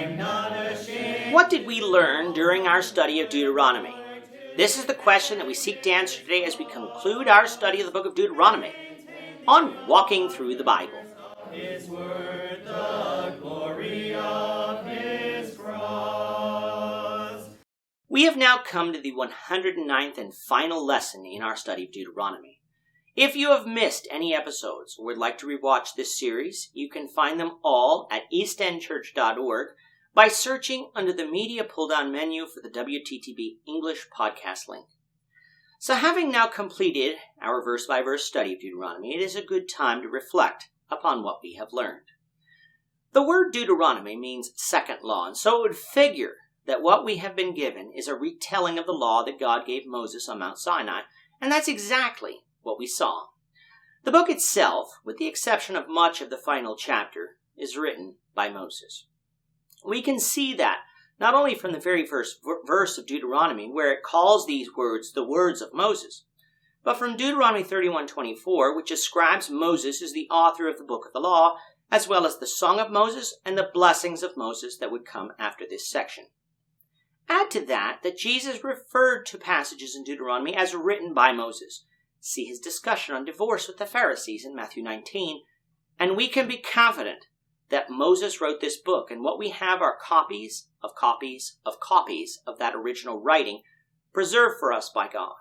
What did we learn during our study of Deuteronomy? This is the question that we seek to answer today as we conclude our study of the Book of Deuteronomy on Walking Through the Bible. His word, the glory of His cross. We have now come to the 109th and final lesson in our study of Deuteronomy. If you have missed any episodes or would like to rewatch this series, you can find them all at eastendchurch.org by searching under the media pull-down menu for the WTTB English podcast link. So having now completed our verse-by-verse study of Deuteronomy, it is a good time to reflect upon what we have learned. The word Deuteronomy means second law, and so it would figure that what we have been given is a retelling of the law that God gave Moses on Mount Sinai, and that's exactly what we saw. The book itself, with the exception of much of the final chapter, is written by Moses. We can see that not only from the very first verse of Deuteronomy, where it calls these words the words of Moses, but from Deuteronomy 31:24, which ascribes Moses as the author of the book of the law, as well as the Song of Moses and the blessings of Moses that would come after this section. Add to that Jesus referred to passages in Deuteronomy as written by Moses. See his discussion on divorce with the Pharisees in Matthew 19, and we can be confident that Moses wrote this book, and what we have are copies of that original writing preserved for us by God.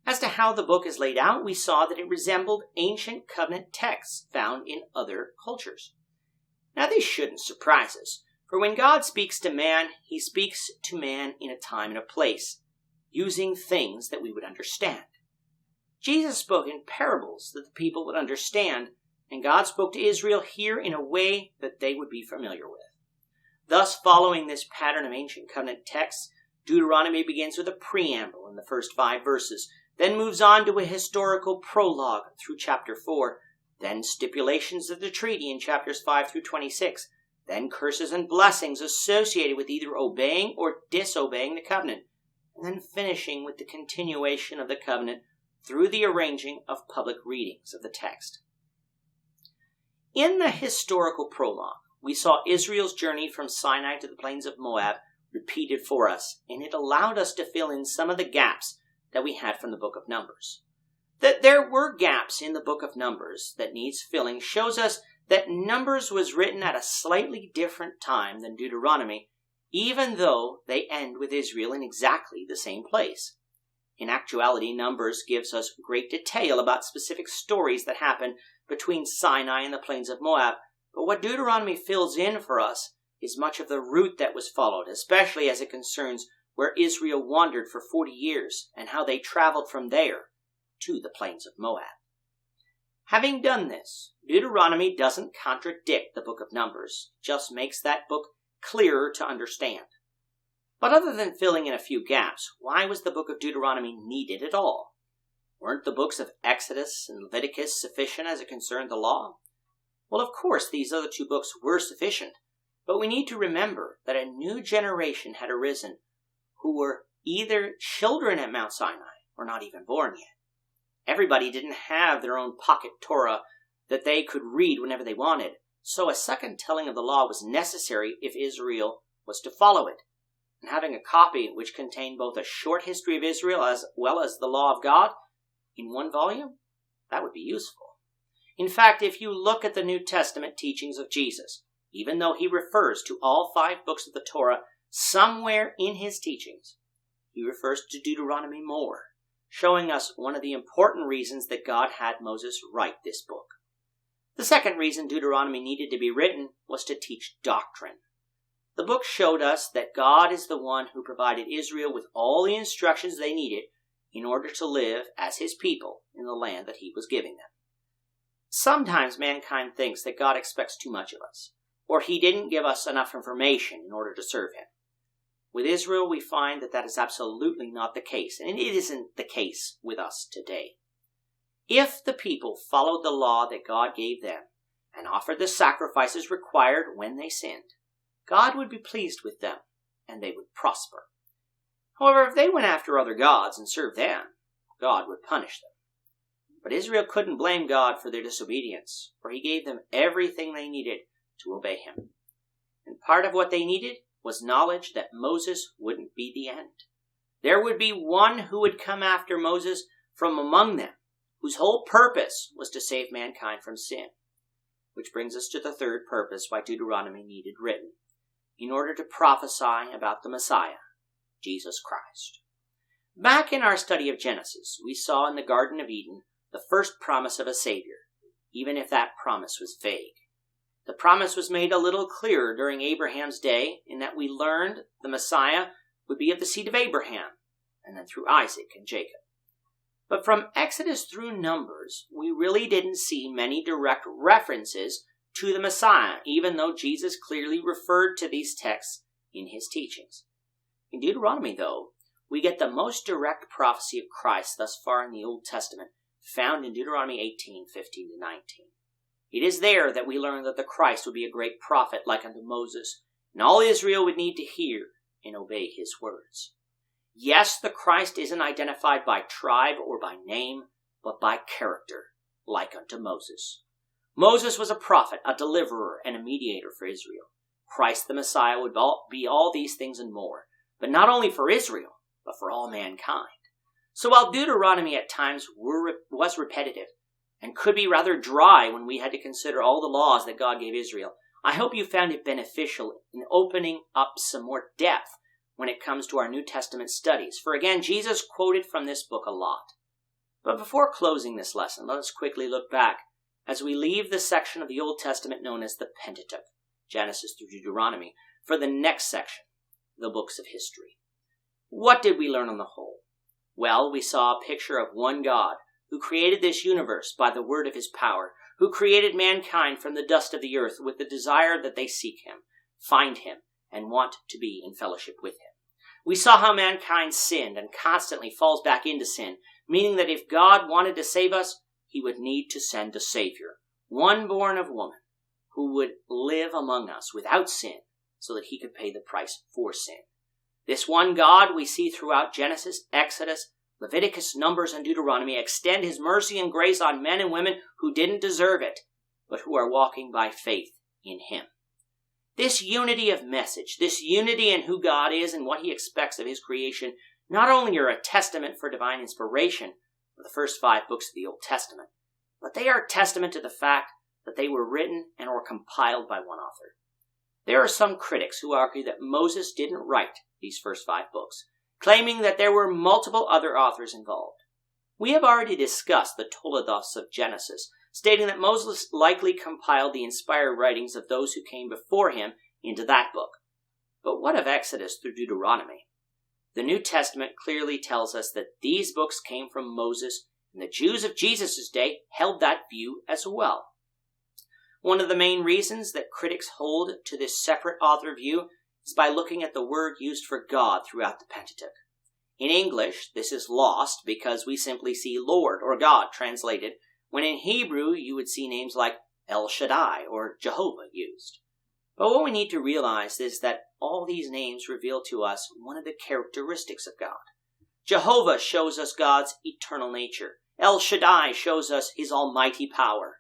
As to how the book is laid out, we saw that it resembled ancient covenant texts found in other cultures. Now, this shouldn't surprise us, for when God speaks to man, he speaks to man in a time and a place, using things that we would understand. Jesus spoke in parables that the people would understand, and God spoke to Israel here in a way that they would be familiar with. Thus, following this pattern of ancient covenant texts, Deuteronomy begins with a preamble in the first 5 verses, then moves on to a historical prologue through chapter 4, then stipulations of the treaty in chapters 5 through 26, then curses and blessings associated with either obeying or disobeying the covenant, and then finishing with the continuation of the covenant through the arranging of public readings of the text. In the historical prologue, we saw Israel's journey from Sinai to the plains of Moab repeated for us, and it allowed us to fill in some of the gaps that we had from the book of Numbers. That there were gaps in the book of Numbers that needs filling shows us that Numbers was written at a slightly different time than Deuteronomy, even though they end with Israel in exactly the same place. In actuality, Numbers gives us great detail about specific stories that happen between Sinai and the plains of Moab, but what Deuteronomy fills in for us is much of the route that was followed, especially as it concerns where Israel wandered for 40 years and how they traveled from there to the plains of Moab. Having done this, Deuteronomy doesn't contradict the book of Numbers, just makes that book clearer to understand. But other than filling in a few gaps, why was the book of Deuteronomy needed at all? Weren't the books of Exodus and Leviticus sufficient as it concerned the law? Well, of course, these other 2 books were sufficient, but we need to remember that a new generation had arisen who were either children at Mount Sinai or not even born yet. Everybody didn't have their own pocket Torah that they could read whenever they wanted, so a second telling of the law was necessary if Israel was to follow it. And having a copy which contained both a short history of Israel as well as the law of God in one volume, that would be useful. In fact, if you look at the New Testament teachings of Jesus, even though he refers to all 5 books of the Torah somewhere in his teachings, he refers to Deuteronomy more, showing us one of the important reasons that God had Moses write this book. The second reason Deuteronomy needed to be written was to teach doctrine. The book showed us that God is the one who provided Israel with all the instructions they needed in order to live as his people in the land that he was giving them. Sometimes mankind thinks that God expects too much of us, or he didn't give us enough information in order to serve him. With Israel, we find that that is absolutely not the case, and it isn't the case with us today. If the people followed the law that God gave them and offered the sacrifices required when they sinned, God would be pleased with them, and they would prosper. However, if they went after other gods and served them, God would punish them. But Israel couldn't blame God for their disobedience, for he gave them everything they needed to obey him. And part of what they needed was knowledge that Moses wouldn't be the end. There would be one who would come after Moses from among them, whose whole purpose was to save mankind from sin. Which brings us to the third purpose why Deuteronomy needed written, in order to prophesy about the Messiah, Jesus Christ. Back in our study of Genesis, we saw in the Garden of Eden the first promise of a Savior, even if that promise was vague. The promise was made a little clearer during Abraham's day in that we learned the Messiah would be of the seed of Abraham, and then through Isaac and Jacob. But from Exodus through Numbers, we really didn't see many direct references to the Messiah, even though Jesus clearly referred to these texts in his teachings. In Deuteronomy, though, we get the most direct prophecy of Christ thus far in the Old Testament, found in Deuteronomy 18:15-19. It is there that we learn that the Christ would be a great prophet like unto Moses, and all Israel would need to hear and obey his words. Yes, the Christ isn't identified by tribe or by name, but by character, like unto Moses. Moses was a prophet, a deliverer, and a mediator for Israel. Christ the Messiah would be all these things and more, but not only for Israel, but for all mankind. So while Deuteronomy at times was repetitive, and could be rather dry when we had to consider all the laws that God gave Israel, I hope you found it beneficial in opening up some more depth when it comes to our New Testament studies. For again, Jesus quoted from this book a lot. But before closing this lesson, let us quickly look back as we leave the section of the Old Testament known as the Pentateuch, Genesis through Deuteronomy, for the next section, the books of history. What did we learn on the whole? Well, we saw a picture of one God who created this universe by the word of his power, who created mankind from the dust of the earth with the desire that they seek him, find him, and want to be in fellowship with him. We saw how mankind sinned and constantly falls back into sin, meaning that if God wanted to save us, he would need to send a Savior, one born of woman, who would live among us without sin so that he could pay the price for sin. This one God we see throughout Genesis, Exodus, Leviticus, Numbers, and Deuteronomy extend his mercy and grace on men and women who didn't deserve it, but who are walking by faith in him. This unity of message, this unity in who God is and what he expects of his creation, not only are a testament for divine inspiration for the first 5 books of the Old Testament, but they are a testament to the fact that they were written and were compiled by one author. There are some critics who argue that Moses didn't write these first 5 books, claiming that there were multiple other authors involved. We have already discussed the Toledos of Genesis, stating that Moses likely compiled the inspired writings of those who came before him into that book. But what of Exodus through Deuteronomy? The New Testament clearly tells us that these books came from Moses, and the Jews of Jesus' day held that view as well. One of the main reasons that critics hold to this separate author view is by looking at the word used for God throughout the Pentateuch. In English, this is lost because we simply see Lord or God translated, when in Hebrew you would see names like El Shaddai or Jehovah used. But what we need to realize is that all these names reveal to us one of the characteristics of God. Jehovah shows us God's eternal nature. El Shaddai shows us his almighty power.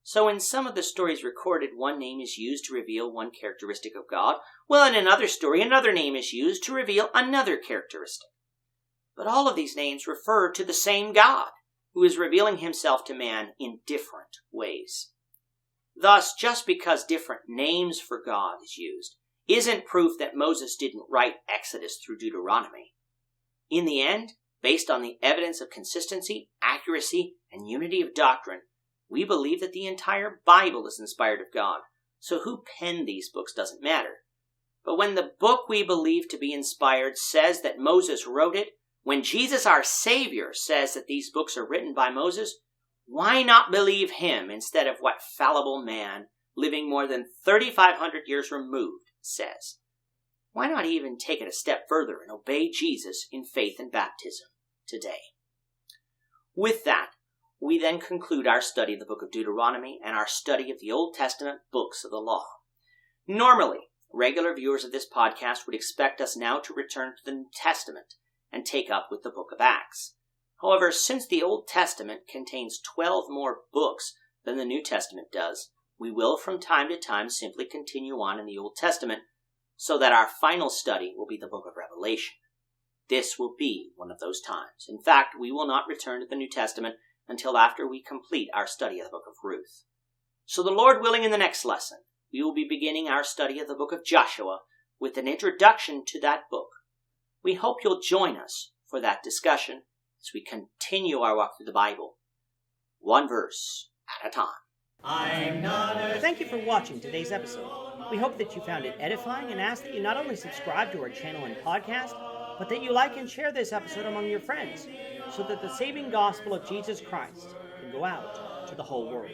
So in some of the stories recorded, one name is used to reveal one characteristic of God, while in another story, another name is used to reveal another characteristic. But all of these names refer to the same God, who is revealing himself to man in different ways. Thus, just because different names for God is used, isn't proof that Moses didn't write Exodus through Deuteronomy. In the end, based on the evidence of consistency, accuracy, and unity of doctrine, we believe that the entire Bible is inspired of God, so who penned these books doesn't matter. But when the book we believe to be inspired says that Moses wrote it, when Jesus our Savior says that these books are written by Moses, why not believe him instead of what fallible man, living more than 3,500 years removed, says? Why not even take it a step further and obey Jesus in faith and baptism today? With that, we then conclude our study of the book of Deuteronomy and our study of the Old Testament books of the law. Normally, regular viewers of this podcast would expect us now to return to the New Testament and take up with the book of Acts. However, since the Old Testament contains 12 more books than the New Testament does, We will from time to time simply continue on in the Old Testament so that our final study will be the book of Revelation. This will be one of those times. In fact, we will not return to the New Testament until after we complete our study of the book of Ruth. So the Lord willing, in the next lesson, we will be beginning our study of the book of Joshua with an introduction to that book. We hope you'll join us for that discussion as we continue our walk through the Bible, one verse at a time. Thank you for watching today's episode. We hope that you found it edifying and ask that you not only subscribe to our channel and podcast, but that you like and share this episode among your friends so that the saving gospel of Jesus Christ can go out to the whole world.